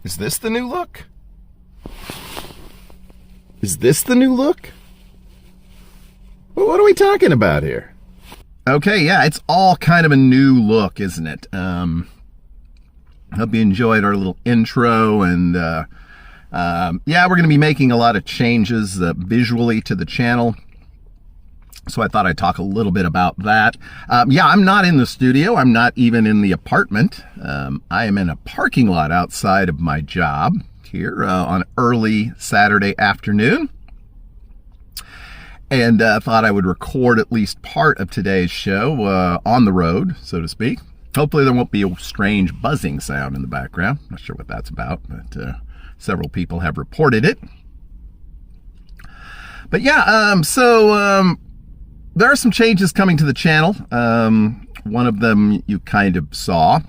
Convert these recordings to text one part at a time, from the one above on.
Is this the new look? Is this the new look? Well, what are we talking about here? Okay, yeah, it's all kind of a new look, isn't it? Hope you enjoyed our little intro, and yeah, we're going to be making a lot of changes visually to the channel. So I thought I'd talk a little bit about that. Yeah, I'm not in the studio. I'm not even in the apartment. I am in a parking lot outside of my job here on early Saturday afternoon. And thought I would record at least part of today's show on the road, so to speak. Hopefully there won't be a strange buzzing sound in the background. Not sure what that's about, but several people have reported it. But yeah, there are some changes coming to the channel. One of them you kind of saw.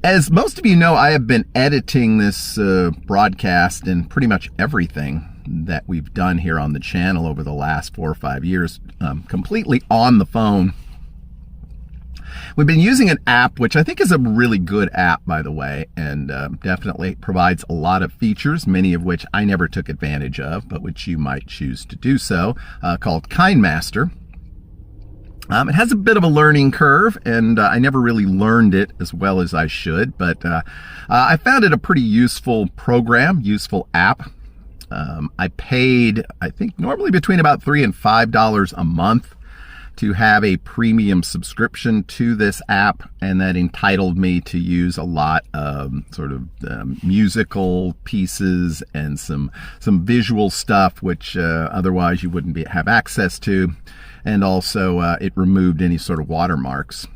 As most of you know, I have been editing this broadcast and pretty much everything that we've done here on the channel over the last 4 or 5 years completely on the phone. We've been using an app, which I think is a really good app, by the way, and definitely provides a lot of features, many of which I never took advantage of, but which you might choose to do so, called KineMaster. It has a bit of a learning curve, and I never really learned it as well as I should, but I found it a pretty useful program, useful app. I paid, I think, normally between about $3 and $5 a month to have a premium subscription to this app, and that entitled me to use a lot of sort of musical pieces and some visual stuff which otherwise you wouldn't have access to, and also it removed any sort of watermarks.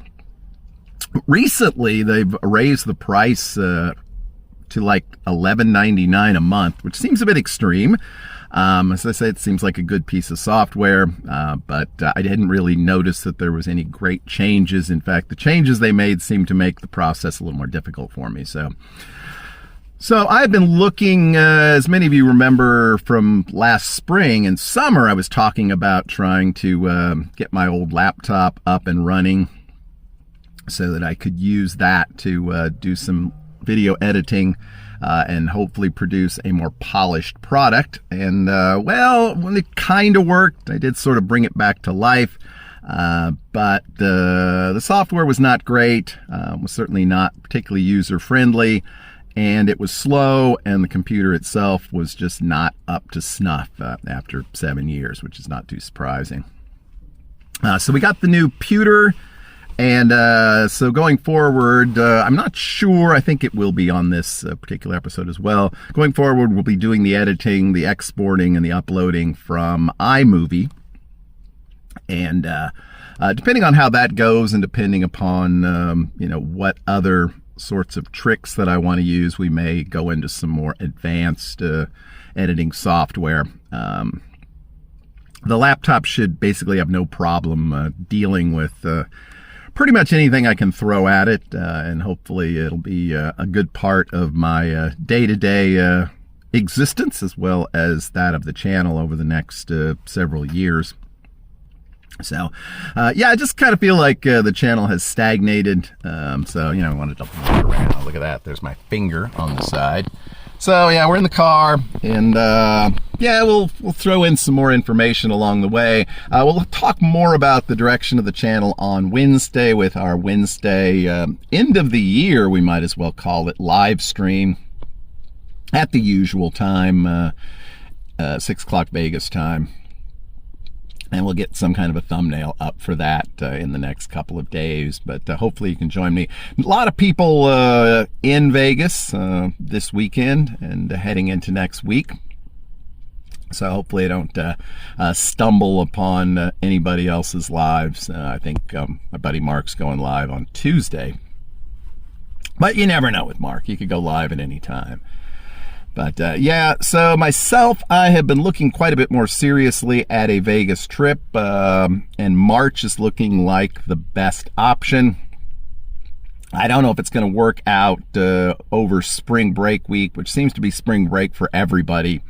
Recently they've raised the price to like $11.99 a month, which seems a bit extreme. As I say, it seems like a good piece of software, but I didn't really notice that there was any great changes. In fact, the changes they made seemed to make the process a little more difficult for me. So I've been looking, as many of you remember from last spring and summer, I was talking about trying to get my old laptop up and running so that I could use that to do some video editing and hopefully produce a more polished product. And well, when it kind of worked, I did sort of bring it back to life, but the software was not great, was certainly not particularly user-friendly, and it was slow, and the computer itself was just not up to snuff after 7 years, which is not too surprising. So we got the new pewter. And so going forward, I'm not sure, I think it will be on this particular episode as well. Going forward, we'll be doing the editing, the exporting, and the uploading from iMovie. And depending on how that goes, and depending upon, you know, what other sorts of tricks that I want to use, we may go into some more advanced editing software. The laptop should basically have no problem dealing with pretty much anything I can throw at it, and hopefully it'll be a good part of my day-to-day existence, as well as that of the channel over the next several years. So yeah, I just kind of feel like the channel has stagnated, so you know, I wanted to look around. Look at that, there's my finger on the side. So yeah, we're in the car, and yeah, we'll throw in some more information along the way. We'll talk more about the direction of the channel on Wednesday with our Wednesday end of the year, we might as well call it, live stream at the usual time, 6 o'clock Vegas time. And we'll get some kind of a thumbnail up for that in the next couple of days. But hopefully you can join me. A lot of people in Vegas this weekend and heading into next week. So hopefully I don't stumble upon anybody else's lives. I think my buddy Mark's going live on Tuesday. But you never know with Mark. He could go live at any time. But yeah, so myself, I have been looking quite a bit more seriously at a Vegas trip, and March is looking like the best option. I don't know if it's going to work out over spring break week, which seems to be spring break for everybody.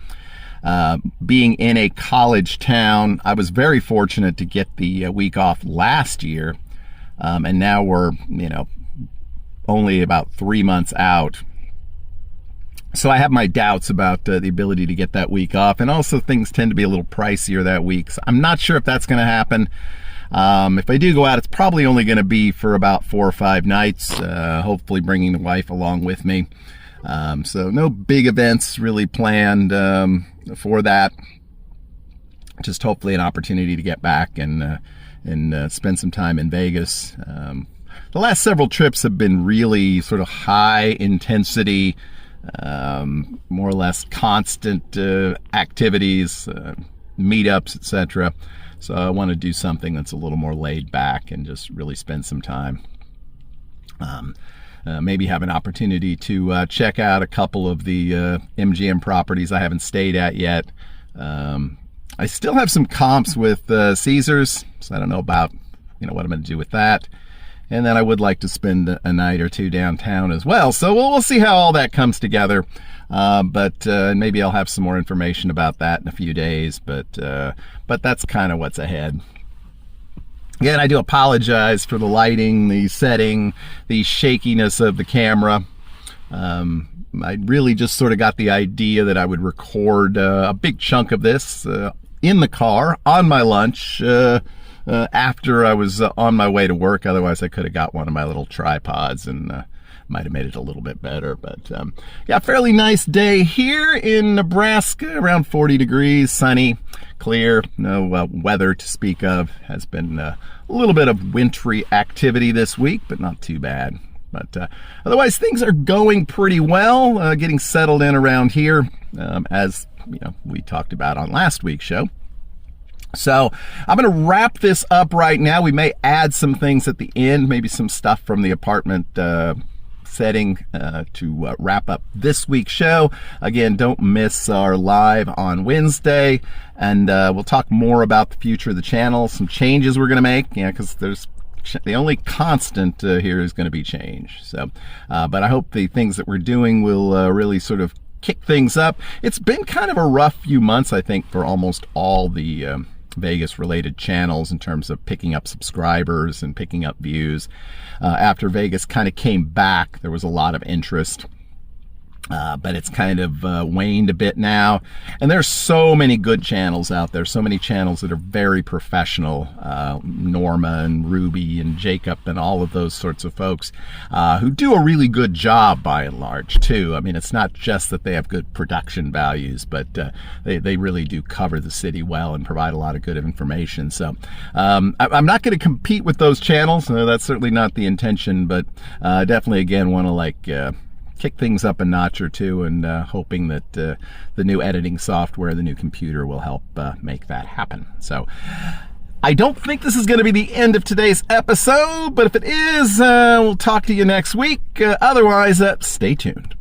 Being in a college town, I was very fortunate to get the week off last year, and now we're, you know, only about 3 months out. So I have my doubts about the ability to get that week off, and also things tend to be a little pricier that week. So I'm not sure if that's going to happen. If I do go out, it's probably only going to be for about 4 or 5 nights, hopefully bringing the wife along with me. So no big events really planned for that. Just hopefully an opportunity to get back and spend some time in Vegas. The last several trips have been really sort of high intensity, more or less constant activities, meetups, etc. So I want to do something that's a little more laid back and just really spend some time. Maybe have an opportunity to check out a couple of the MGM properties I haven't stayed at yet. I still have some comps with Caesars, so I don't know about what I'm going to do with that. And then I would like to spend a night or two downtown as well. So we'll see how all that comes together. But maybe I'll have some more information about that in a few days. But that's kind of what's ahead. Again, I do apologize for the lighting, the setting, the shakiness of the camera. I really just sort of got the idea that I would record a big chunk of this in the car on my lunch after I was on my way to work. Otherwise, I could have got one of my little tripods and might have made it a little bit better. But yeah, fairly nice day here in Nebraska, around 40 degrees, sunny, clear, no weather to speak of. Has been a little bit of wintry activity this week, but not too bad. But otherwise, things are going pretty well, getting settled in around here, as we talked about on last week's show. So I'm going to wrap this up right now. We may add some things at the end, maybe some stuff from the apartment setting to wrap up this week's show. Again, don't miss our live on Wednesday, and we'll talk more about the future of the channel, some changes we're going to make, because there's the only constant here is going to be change. So, but I hope the things that we're doing will really sort of kick things up. It's been kind of a rough few months, I think, for almost all the Vegas related channels in terms of picking up subscribers and picking up views. After Vegas kind of came back, there was a lot of interest. But it's kind of waned a bit now. And there's so many good channels out there, so many channels that are very professional. Norma and Ruby and Jacob and all of those sorts of folks who do a really good job by and large too. I mean, it's not just that they have good production values, but they really do cover the city well and provide a lot of good information. So I'm not going to compete with those channels. That's certainly not the intention, but definitely, again, want to kick things up a notch or two, and hoping that the new editing software, the new computer, will help make that happen. So I don't think this is going to be the end of today's episode, but if it is, we'll talk to you next week. Otherwise, stay tuned.